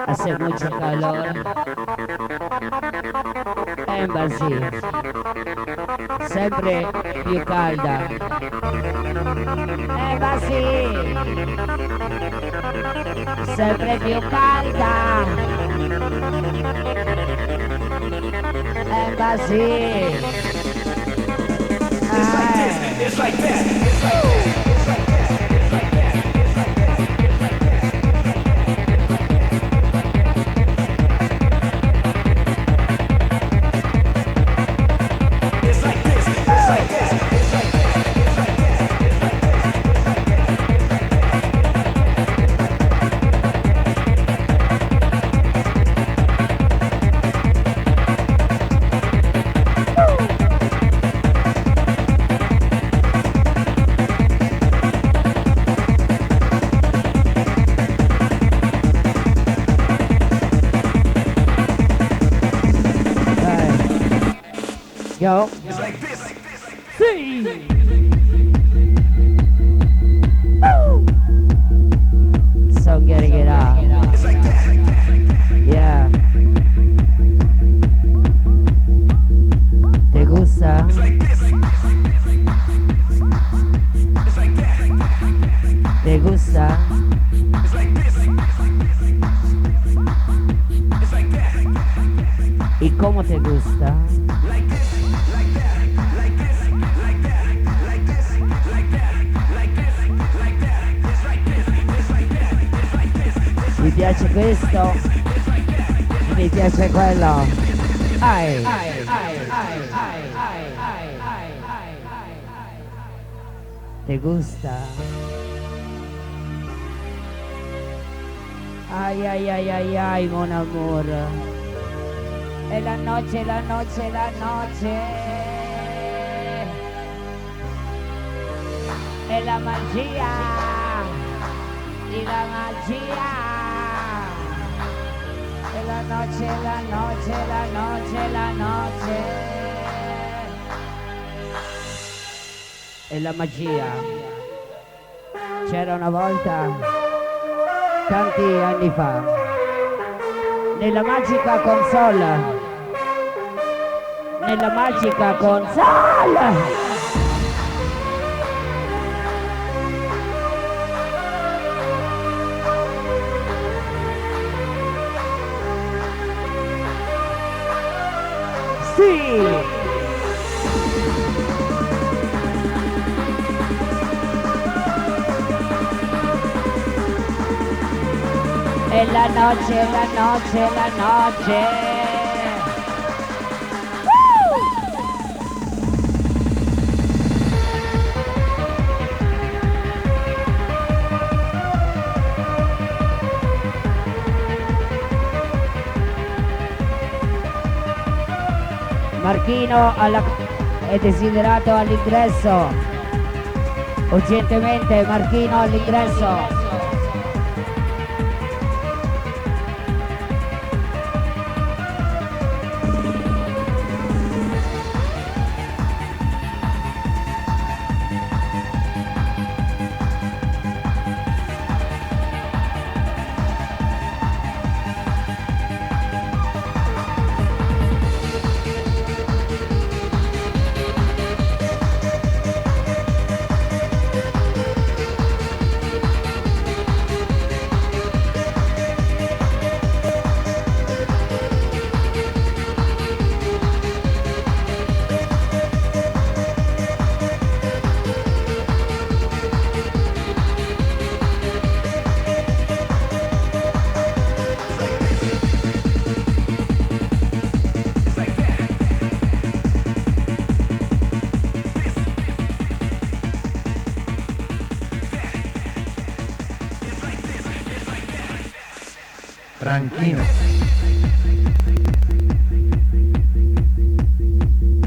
Hace mucho calor. Embassy. Sempre più calda. Embassy. Sempre più calda. Embassy. It's like this, it's like that, it's like that. Yo. It's like this. See. So getting it up. It's like that. Yeah. ¿Te gusta? It's like this. It's like that. ¿Te gusta? It's like this. It's like that. ¿Y cómo te gusta? Like this. Like that. Like this. Like that. Like this. Like that. Like this. Like that. It's like this. It's like that. It's like this. Mi piace questo. Mi piace quello. Ai. ¿Te gusta? Ay, ay, ay, ay, ay, mon amor. Es la noche, la noche, la noche. Es la magia. Y la magia. Es la noche, la noche, la noche, la noche. È la magia. C'era una volta, tanti anni fa, nella magica console. Nella magica console. Sì. E la noche, la noche, la noche. Marchino è desiderato all'ingresso. Urgentemente Marchino all'ingresso. Franchino.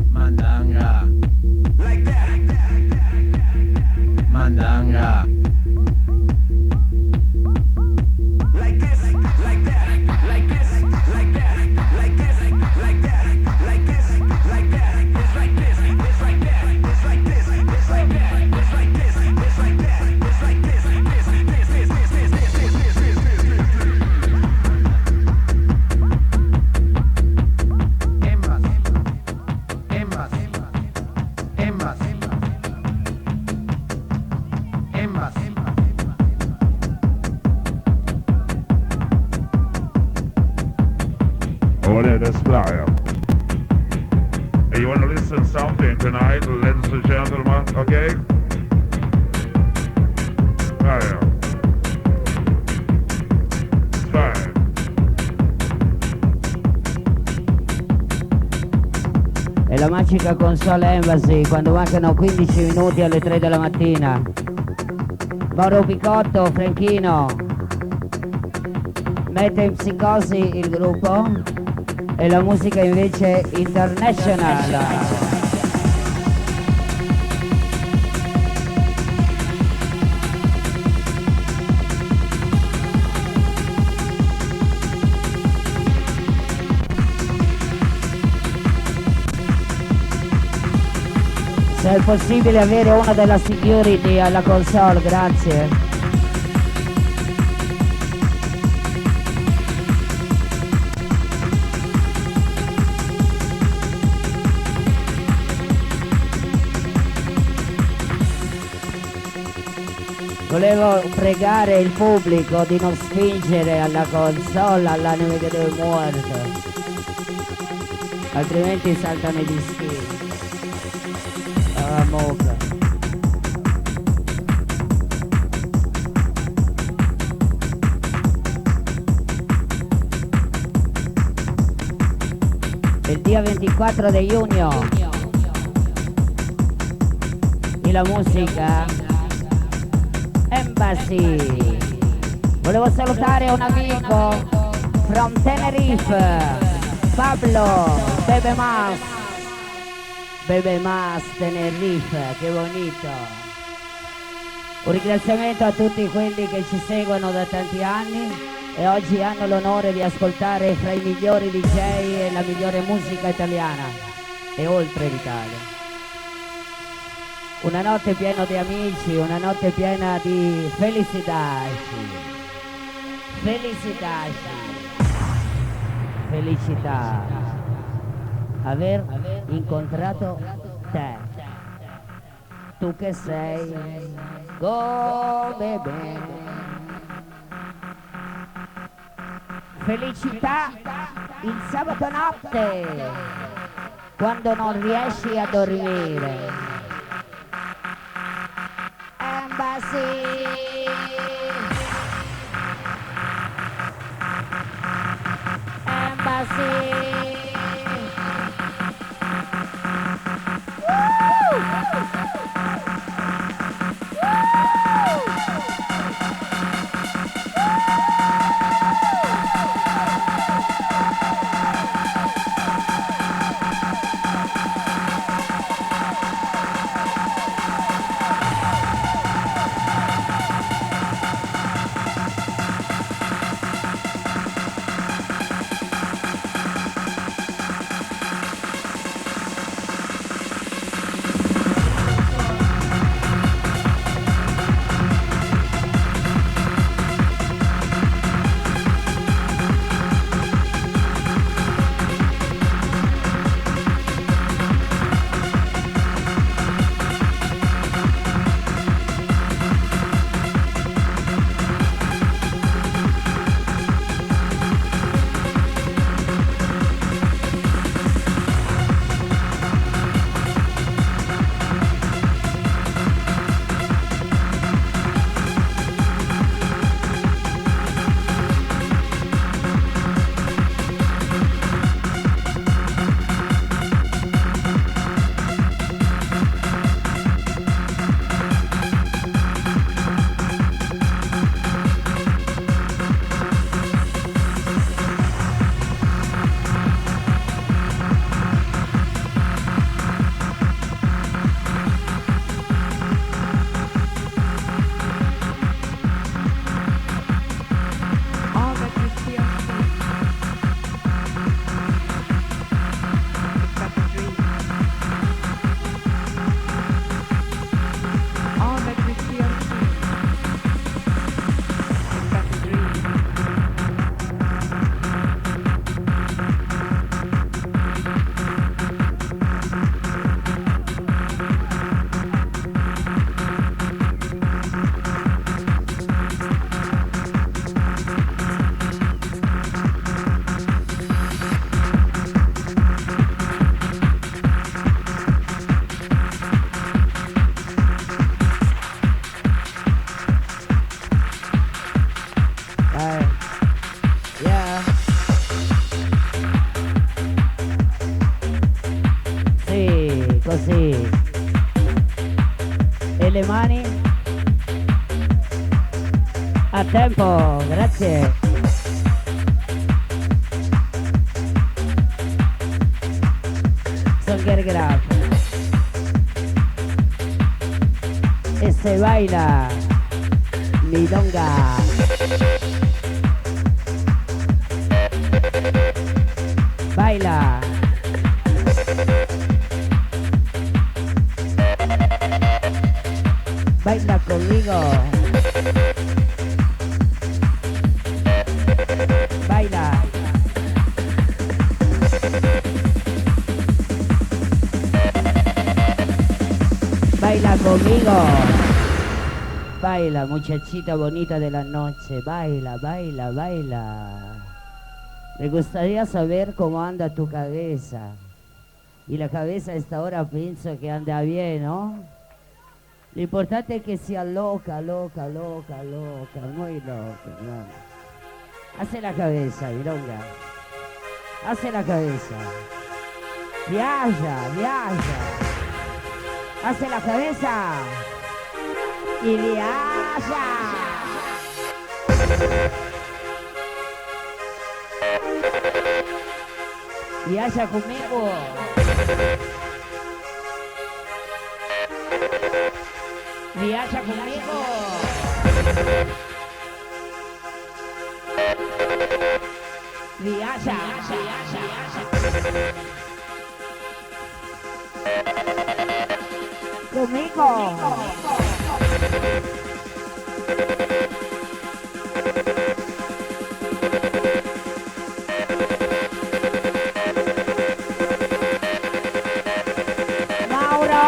Mandanga. Mandanga. Like this, like that, like this, like that, like this, like that, like this, like that. It's like this, it's like that, it's like this, it's like that, it's like this, it's like that, it's like this, this, this, this, this, this, this, this, this, this, this. What is flyer? Hey, you want to listen something tonight, ladies and gentlemen? Okay? Fire. Fire. E la magica console Embassy quando mancano 15 minuti alle 3 della mattina. Mauro Picotto, Franchino, mette in psicosi il gruppo e la musica invece international. Se è possibile avere una della security alla console, grazie. Volevo pregare il pubblico di non spingere alla console all'anima che è morto, altrimenti saltano i dischi. Moca. Il dia 24 di giugno e la musica Embassy. Volevo salutare un amico from Tenerife, Pablo Bebe Mas Tenerife, che bonito. Un ringraziamento a tutti quelli che ci seguono da tanti anni e oggi hanno l'onore di ascoltare fra i migliori DJ e la migliore musica italiana e oltre l'Italia. Una notte piena di amici, una notte piena di felicità. Aver incontrato te, tu che sei come me. Felicità il sabato notte, quando non riesci a dormire. Embassy. Dai. Yeah. Sì, così. E le mani? A tempo, grazie. Songergraf. E se baila, milonga. Baila. Baila conmigo. Baila. Baila conmigo. Baila, muchachita bonita de la noche. Baila, baila, baila. Me gustaría saber cómo anda tu cabeza. Y la cabeza a esta hora pienso que anda bien, ¿no? Lo importante es que sea loca, loca, loca, loca, muy loca, ¿no? Hace la cabeza, milonga. Hace la cabeza. Viaja, viaja. Hace la cabeza. Y viaja. Viaja conmigo. Viaja conmigo. Viaja. Conmigo. Mauro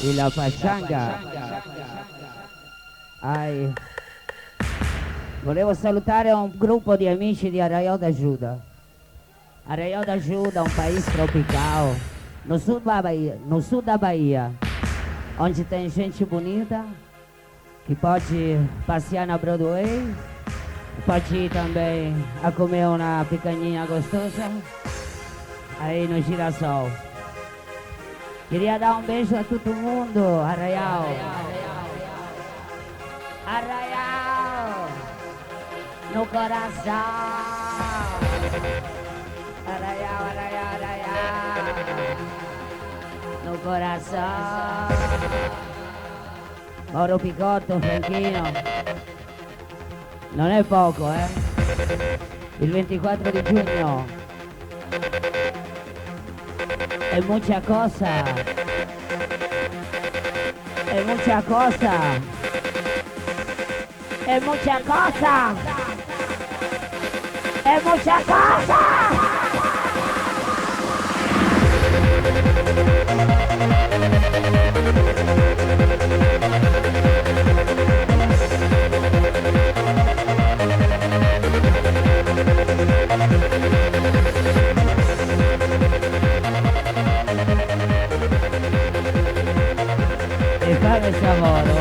y la pachanga. Ai. Volevo salutare un gruppo di amici di Arraial d'Ajuda. Arraial d'Ajuda é um país tropical no sul da Bahia, onde tem gente bonita que pode passear na Broadway, pode ir também a comer uma picanha gostosa aí no Girassol. Queria dar um beijo a todo mundo, Arraial. Arraial, no coração. Arraial, Arraial, Arraial, no coração. Mauro Picotto, Franchino. Non è poco, eh? Il 24 di giugno. È mucha cosa. È mucha cosa. È mucha cosa. È mucha cosa. E fare Savoro.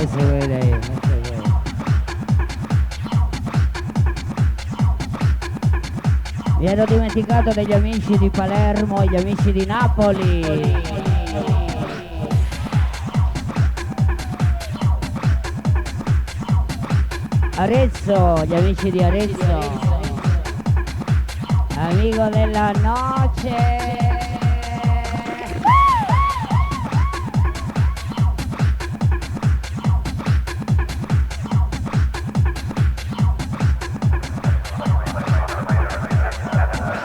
se vede ahí, no se ve. Mi ero dimenticato degli amici di Palermo e gli amici di Napoli. Arezzo, gli amici di Arezzo. Amigo della noce.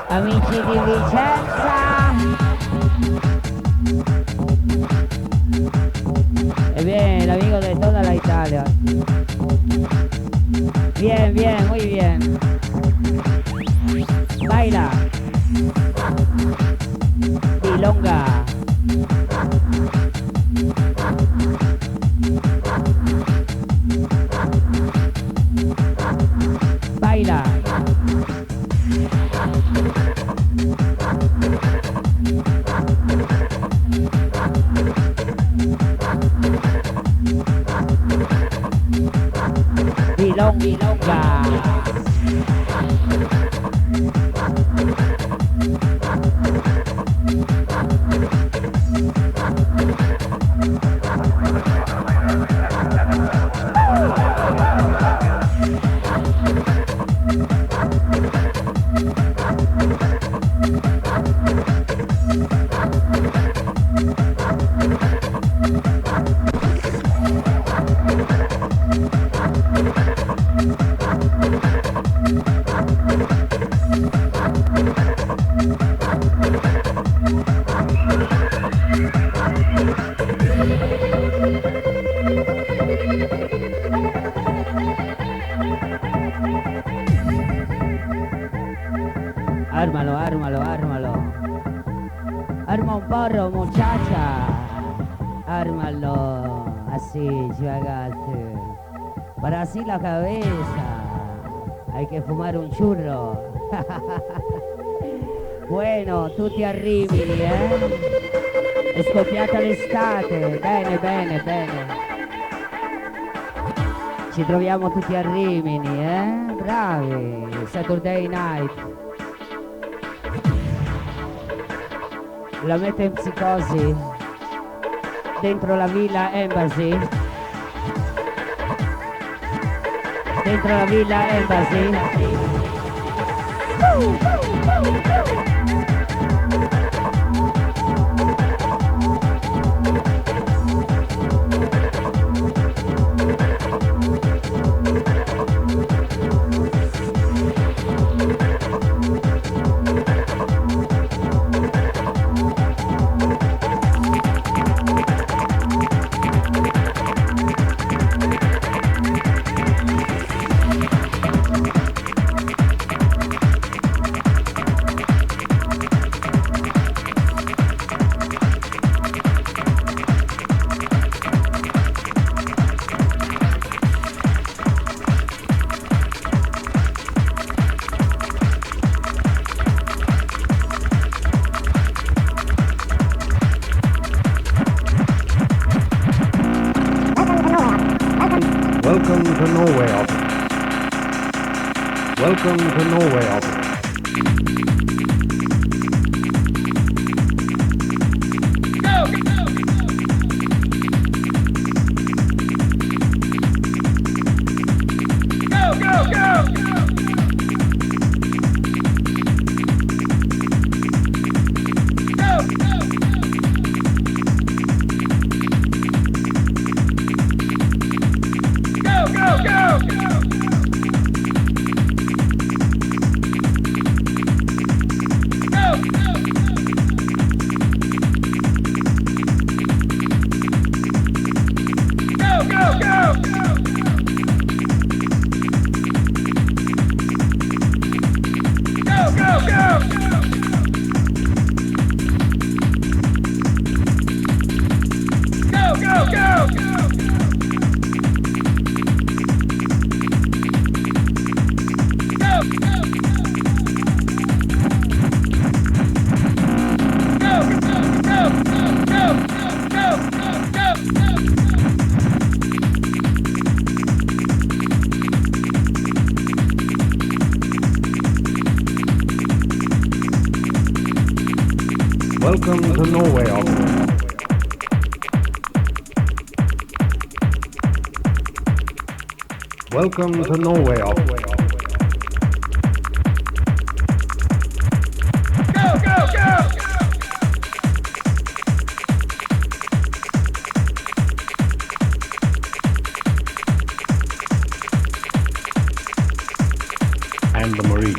Amici di Vicenza. E bien, el amigo de toda la Italia. Bien, bien, muy bien. Baila. Milonga. Baila. Milonga. Ármalo, ármalo, ármalo. Arma un porro, muchacha. Ármalo. Así, ragazzi. Para así la cabeza. Hay que fumar un churro. Bueno, tutti a Rimini, È scoppiata l'estate. Bene, bene, bene. Ci troviamo tutti a Rimini, Bravi. Saturday night. La mette in psicosi dentro la Villa Embassy. Dentro la Villa Embassy. Welcome to Norway Opera. Welcome to Norway Opera. Welcome to Norway Opera. Welcome to Norway Opera. And the Marie.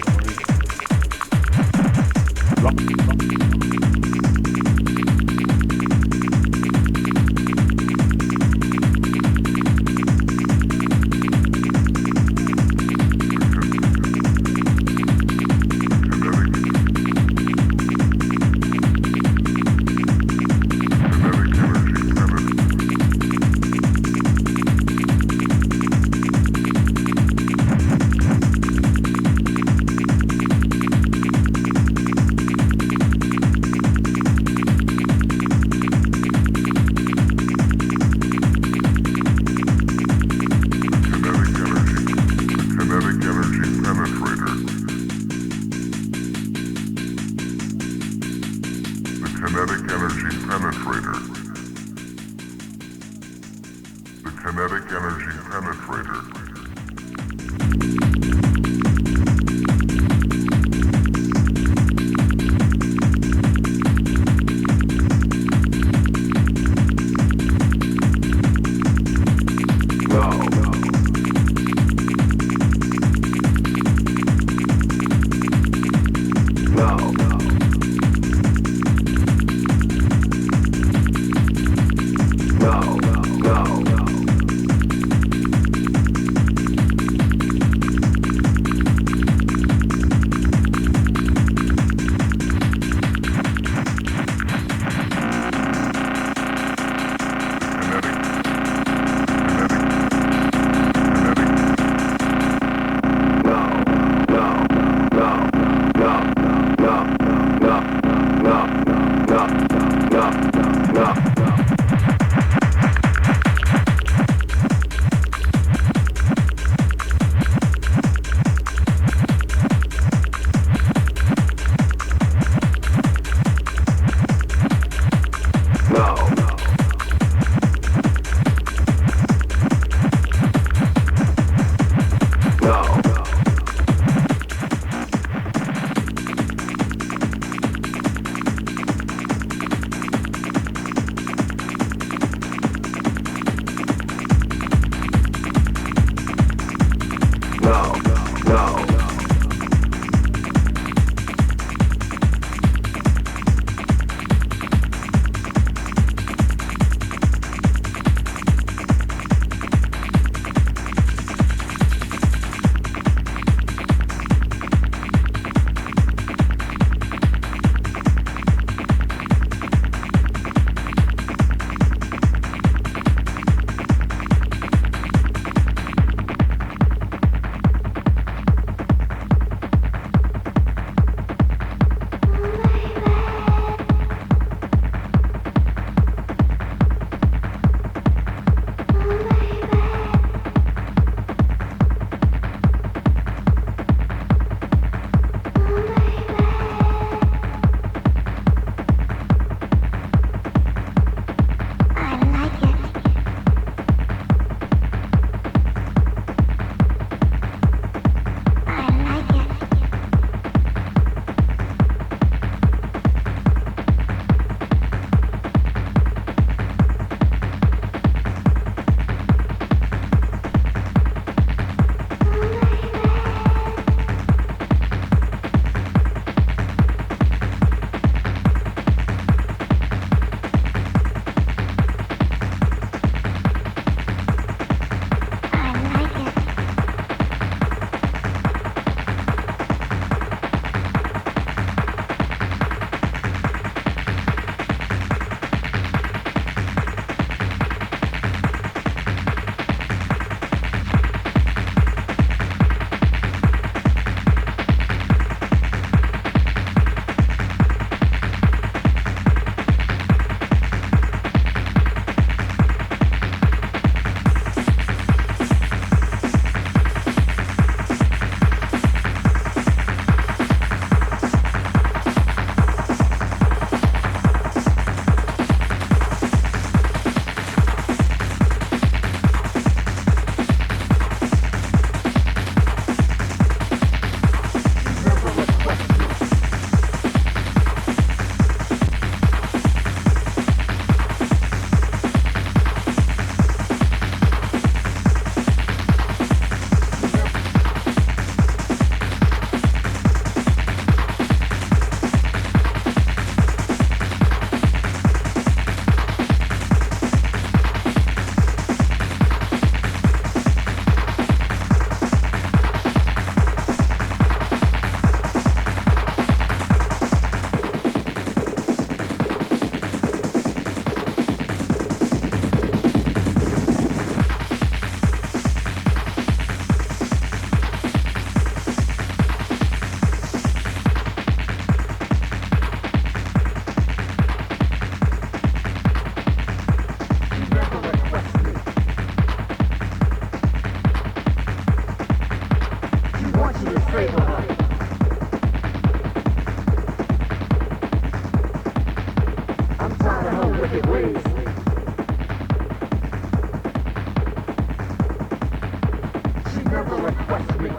trust me.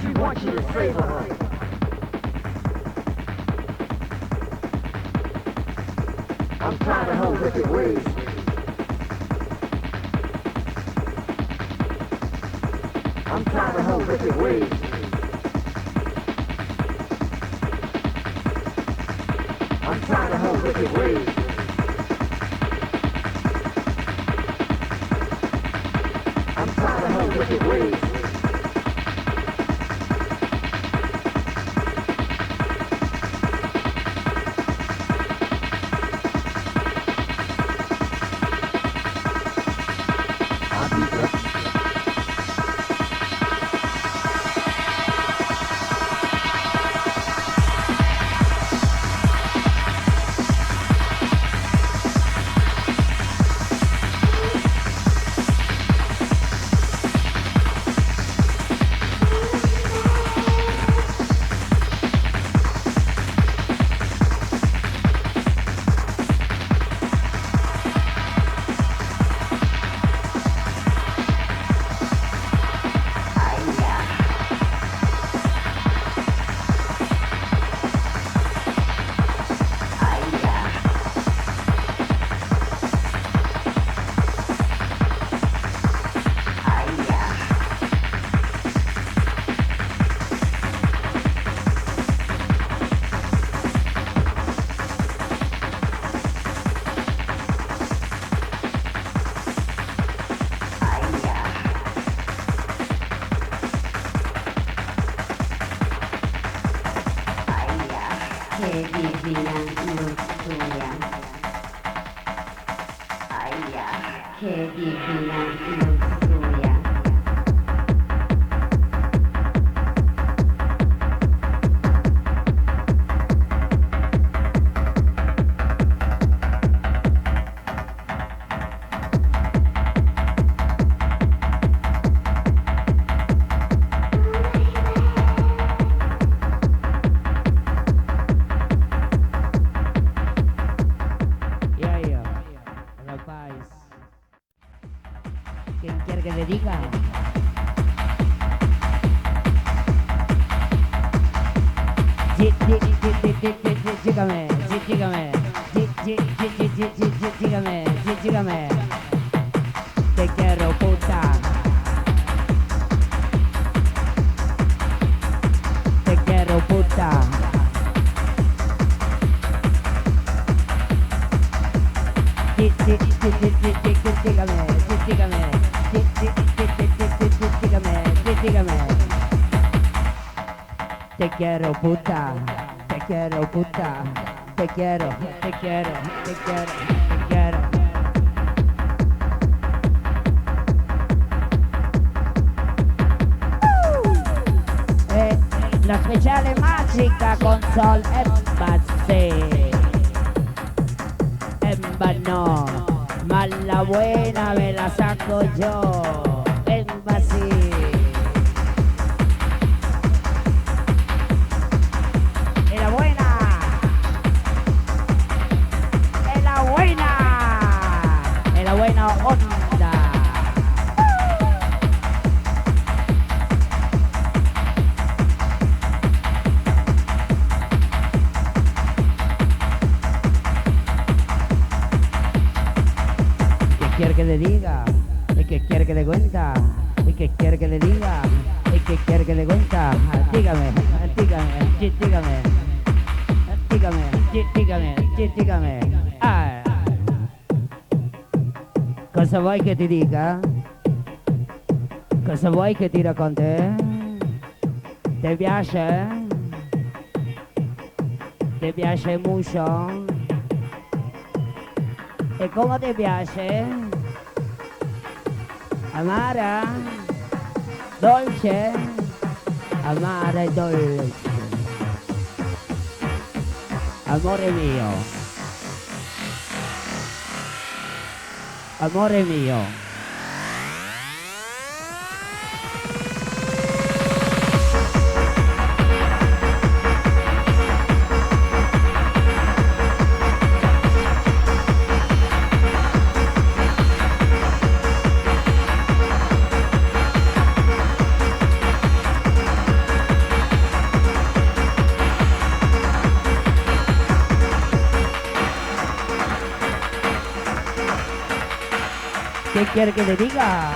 She wants you to savor her. I'm tired of her wicked ways. I'm tired of her wicked ways. I'm tired of her wicked ways. I'm tired of her wicked ways. Che divina lussuria. Aia, che divina lussuria. ¿Quién quiere que le diga? Dígame, dígame, dígame, dígame. Te quiero puta. Te quiero puta. Dígame, dígame. Dígame. Te quiero puta, te quiero puta, te quiero, te quiero, te quiero, te quiero. La speciale magica con Sol e Bazzi. Emba no, ma la buena me la saco yo. Emba sí. Onda. ¿Qué quiere que le diga? ¿Y qué quiere que le cuenta? ¿Y qué quiere que le diga? ¿Y qué quiere que le cuenta? Dígame, dígame, dígame, dígame, dígame, dígame. Cosa vuoi che ti dica? Cosa vuoi che ti racconti? Ti piace? Ti piace mucho? E come ti piace? Amara? Dolce? Amara e dolce. Amore mio. Amore mio. ¿Qué quiere que le diga?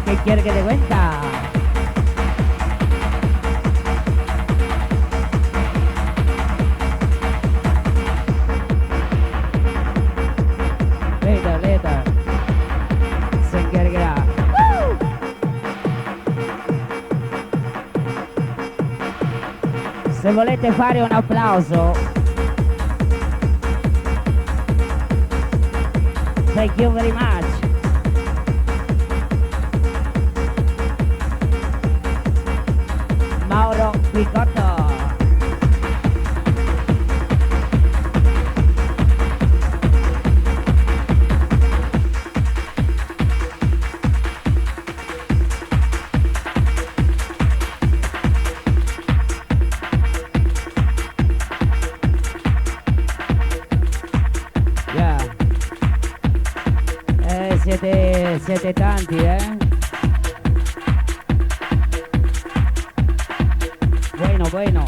¿Qué quiere que le cuenta? Leta, se encargará. Se volete fare un applauso, thank you very much. Mauro Picotto. Siete tanti, Bueno.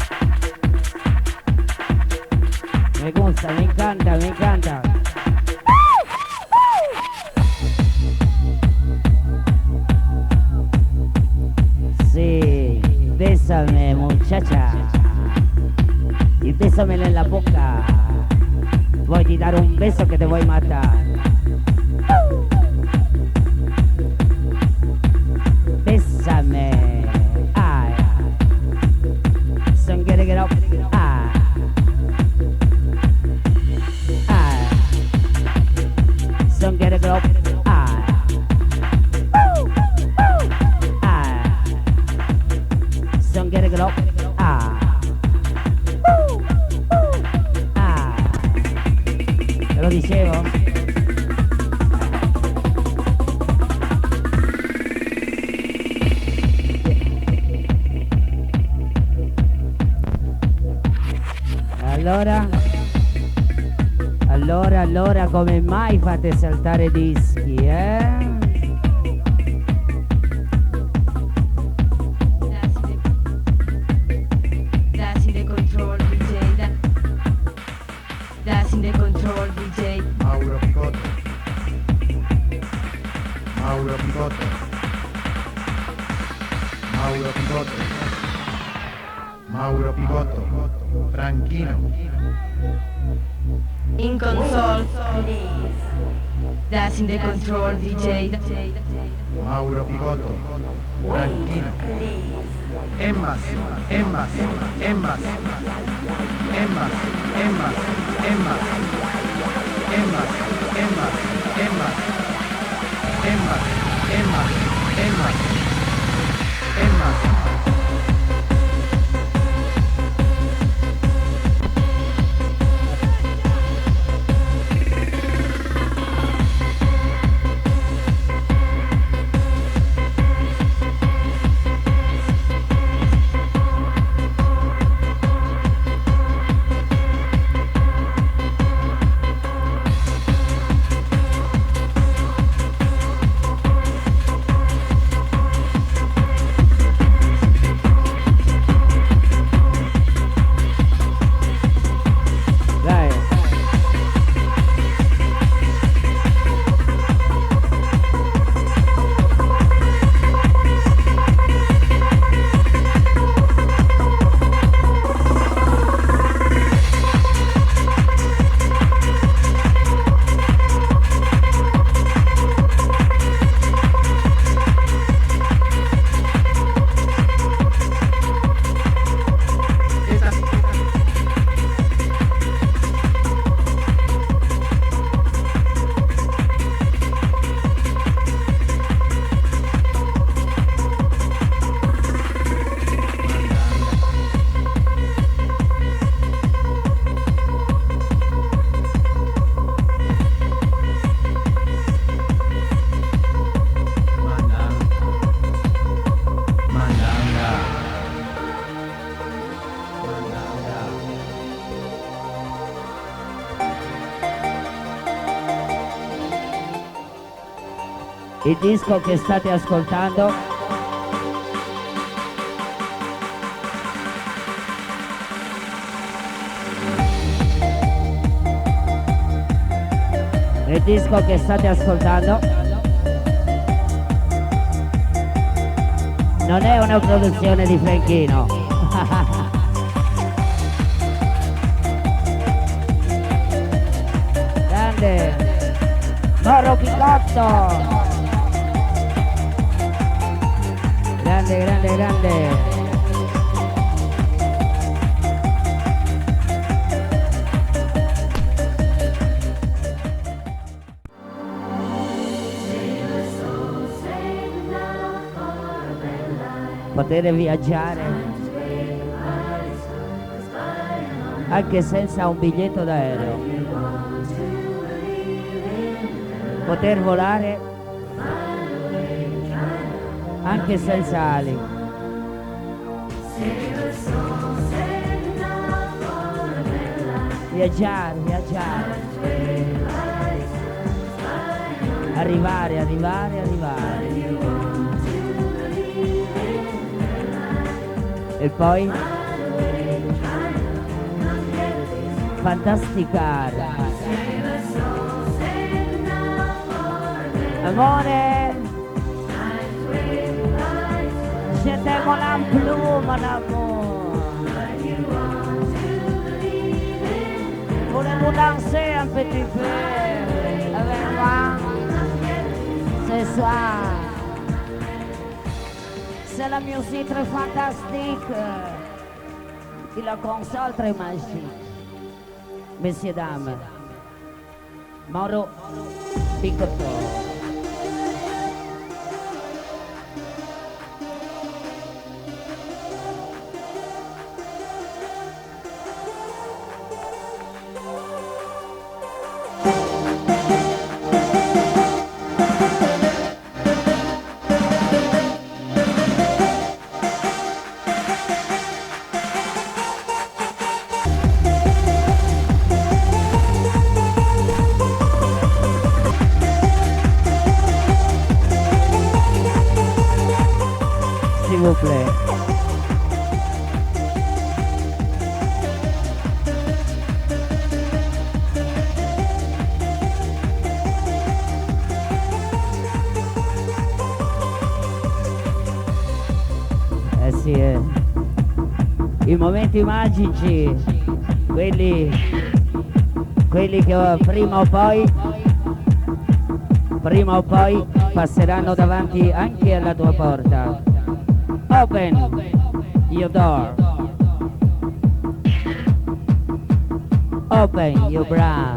Me gusta, me encanta. Sí, bésame, muchacha. Y bésamela en la boca. Voy a dar un beso que te voy a matar. Bésame, ay, son get up, ay, son get up, ay, son get up, te lo dicevo. Allora, come mai fate saltare dischi, Dassi the control DJ, Dassi the control DJ. Mauro Picotto. Franchino. In console, Dassi the control DJ. Mauro Picotto. Franchino. Emmas. Il disco che state ascoltando disco che state ascoltando non è una produzione di Franchino. Grande Mauro Picotto. Grande, grande, grande. Poter viaggiare anche senza un biglietto d'aereo, poter volare anche senza ali, viaggiare, viaggiare, arrivare, arrivare, arrivare. E poi fantasticare. Amore, je t'aime la plume, mon amour. Voulez-vous danser un petit peu avec moi ce soir? C'est la musique très fantastique et la console très magique. Messieurs, dames, Mauro Picotto. S'il vous plaît. Sì, i momenti magici, quelli che prima o poi passeranno davanti anche alla tua porta. Open your door. Open your bra.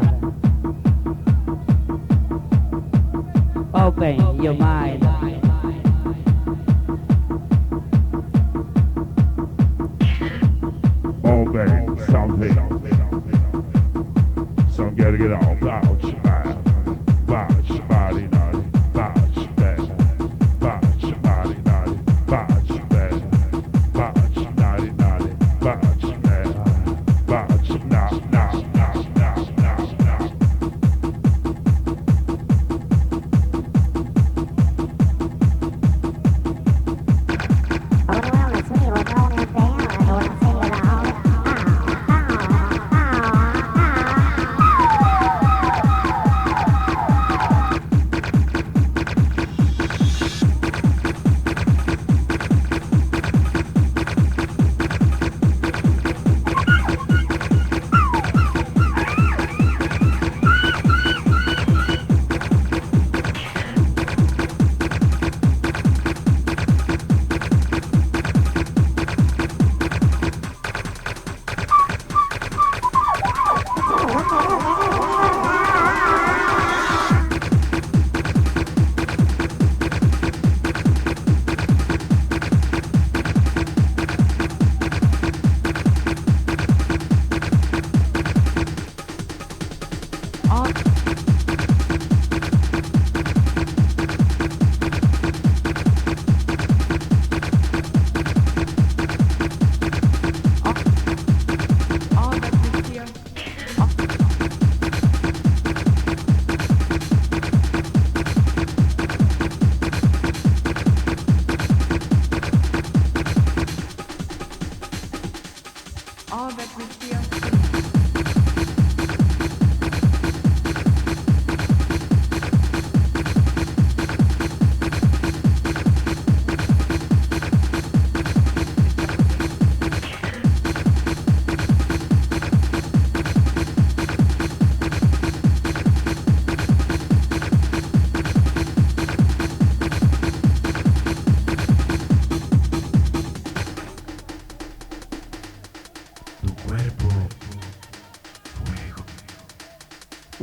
Open your mind. Open something. So I'm gonna get all about you, man. About your body, naughty. About your bed. About your body, naughty. About your bed. About your naughty, naughty. About your bed. About your now.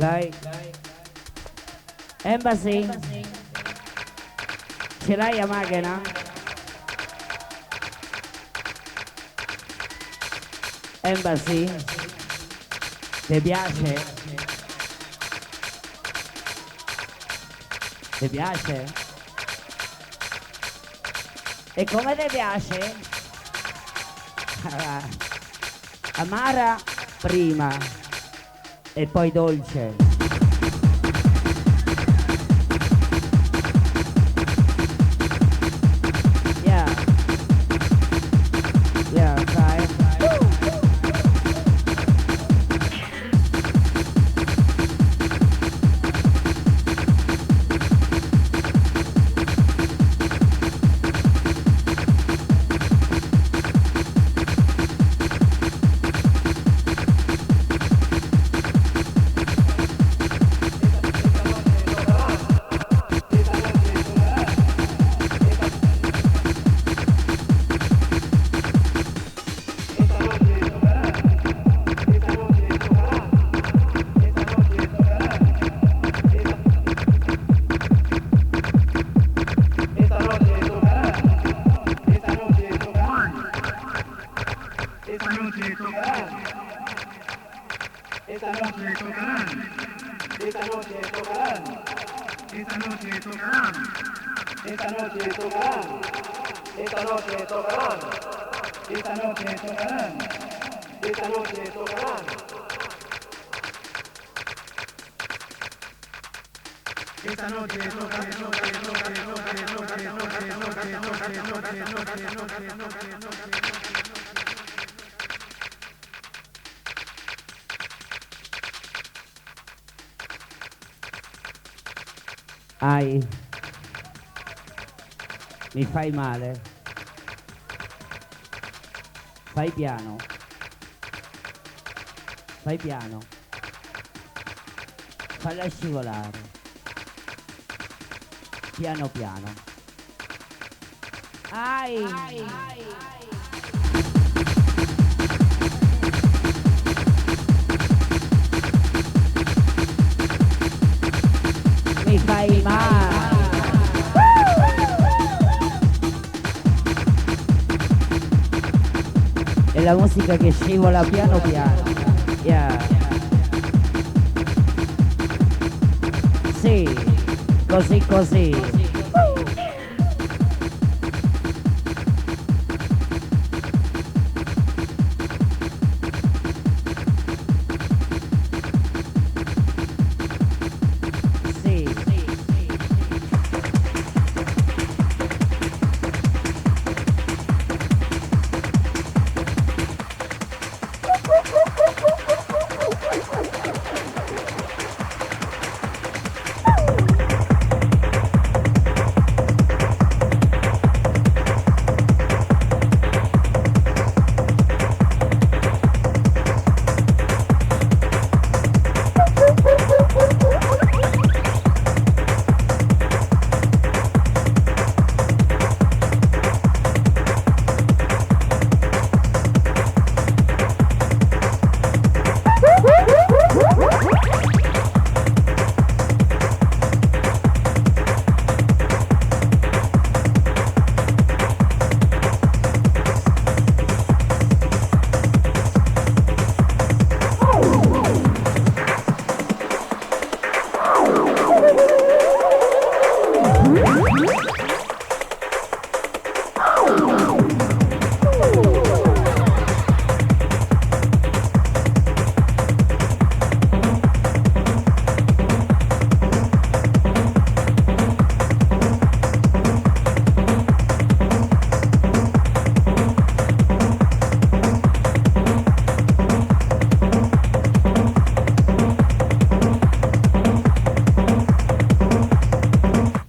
Dai. Embassy. Ce l'hai a macchina? Embassy. Ti piace? Ti piace? E come ti piace? Amara prima e poi dolce. Yeah. Yeah, sai. Ai, mi fai male. Fai piano. Fai piano. Falla scivolare. Piano piano. Ai. Mi fai male. È la musica che scivola piano piano. Yeah. Sì, così così.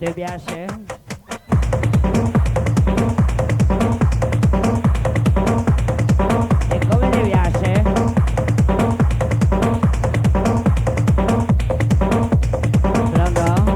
Ti piace? E come ti piace? Pronto?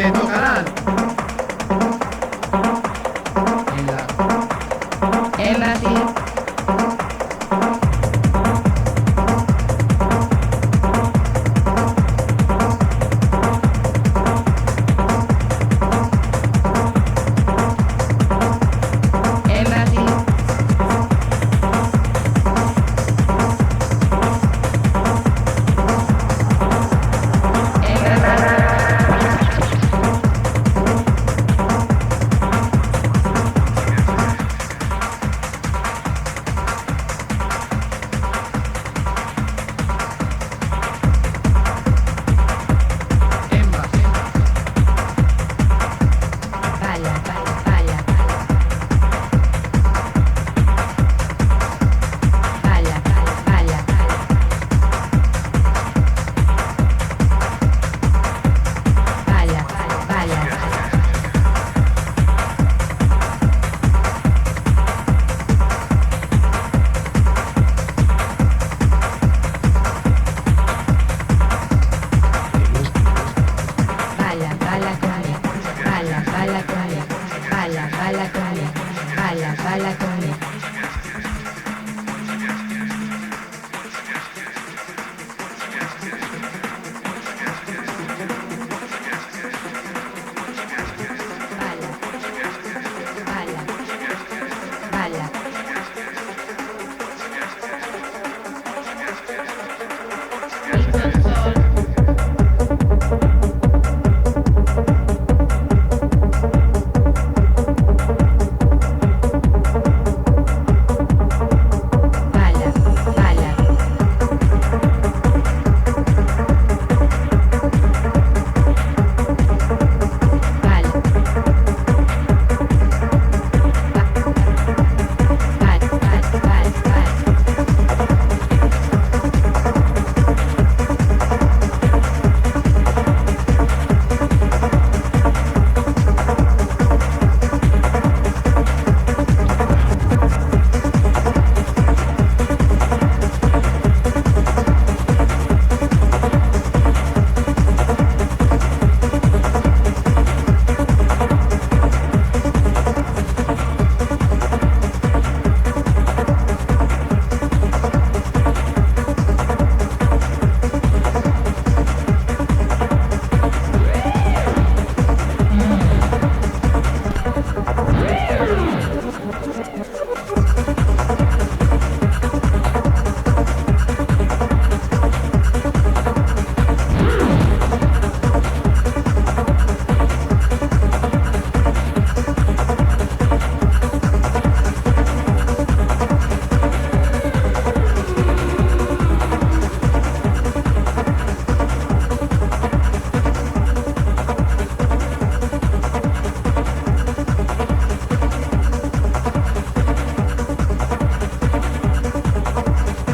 que tocarán En Brasil. En Brasil. en Brasil. Balla, balla, balla, balla, balla, balla, balla, balla, balla. Balla, balla conmigo, balla, balla conmigo, balla, balla conmigo, balla, balla conmigo. Balla, balla, balla. Balla, balla. Balla. Balla, balla,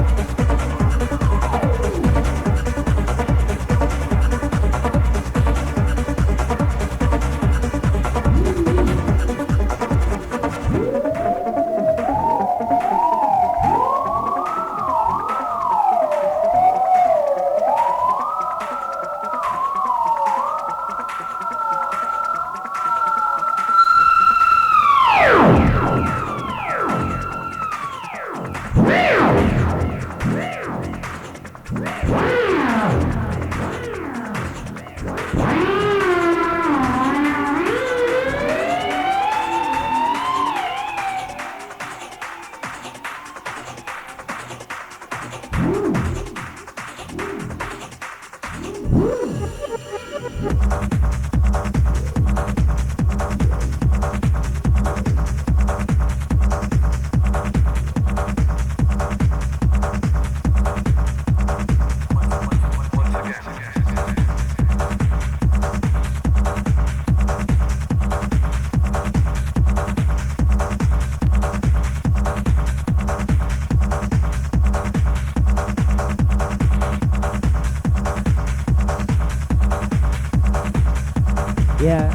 balla, balla.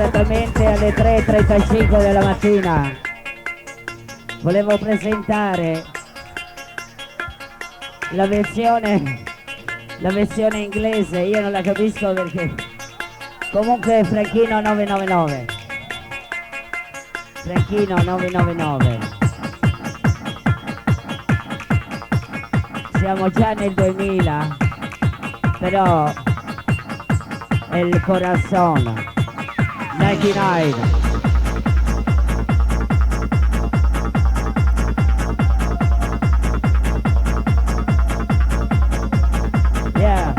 esattamente alle 3:35 della mattina. Volevo presentare la versione inglese, io non la capisco perché comunque Franchino 999. Franchino 999. Siamo già nel 2000, però è il corazon 99. Yeah.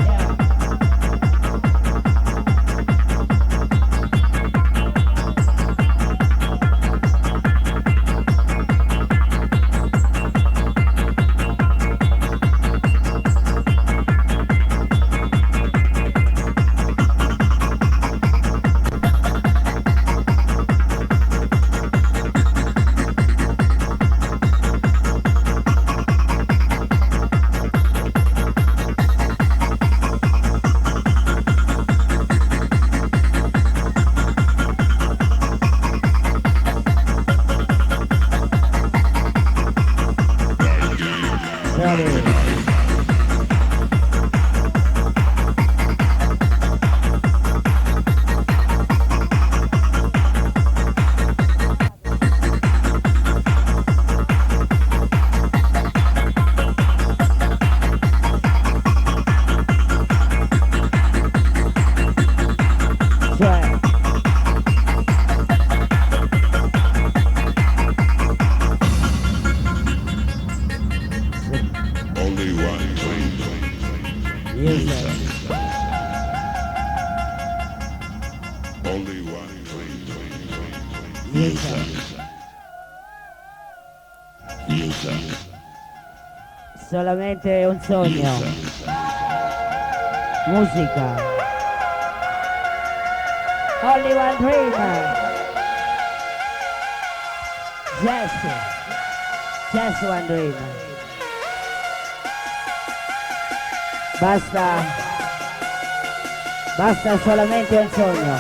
Solamente un sogno. Musica. Only one dream. Just one dream. Basta solamente un sogno.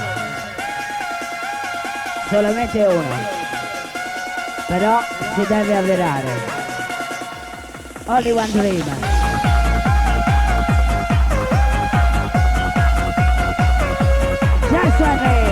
Solamente uno. Però si deve avverare. Only one dream. Just one dream.